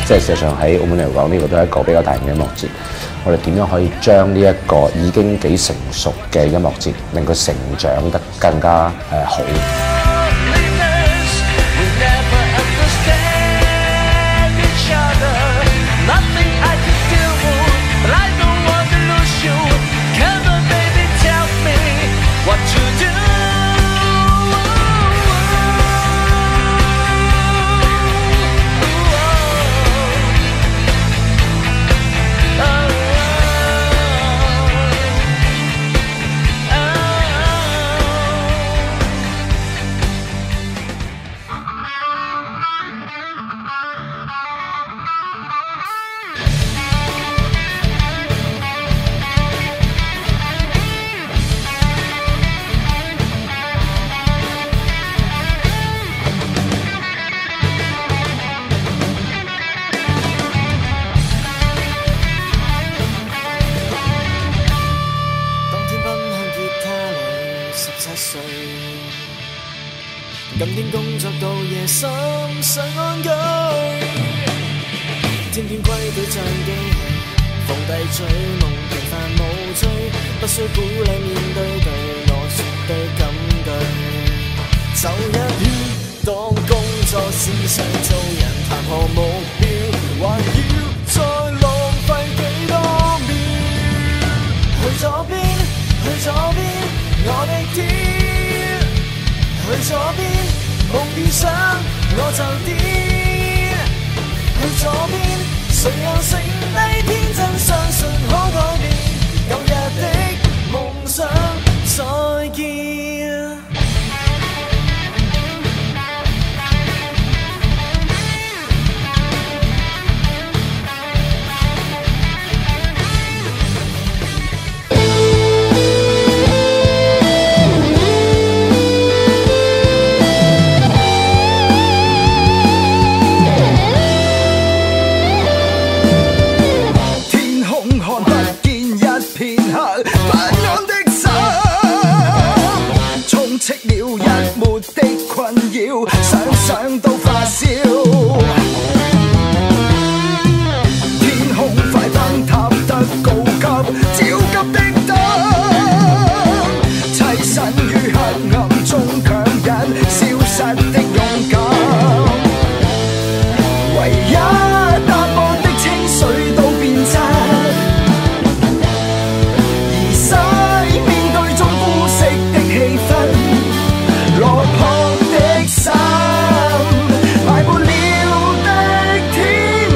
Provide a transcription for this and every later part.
即係事實上喺澳門嚟講，呢個都係一個比較大型嘅音樂節。我哋點樣可以將呢一個已經幾成熟嘅音樂節，令佢成長得更加好？今天工作到夜深想安居，天天規矩像機器，放低追夢平凡無趣，不需鼓勵面對對我絕對感據。走一圈，當工作是想做人，談何目標，還要再浪費幾多秒？去左邊，去左邊，我的天。去左邊，夢遇上我就癲。去左邊，誰又剩低天真相信可改變？舊日的夢想再見。戚了一抹的困擾，想到發燒。天空快燈塔得高級，焦急的燈，棲身於黑暗中強忍消失的勇敢。唯一答案的清水都變質，而西面對中枯蝕的氣氛。落魄的心，埋沒了的天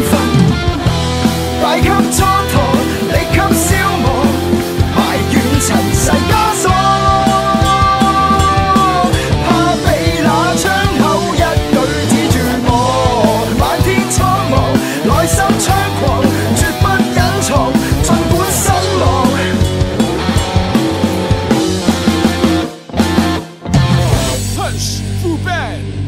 分，敗給蹉跎，力給消磨，埋怨塵世枷鎖，怕被那窗口一句指住我，漫天蒼茫，內心猖狂，絕不隱藏，儘管失望。Push, full band.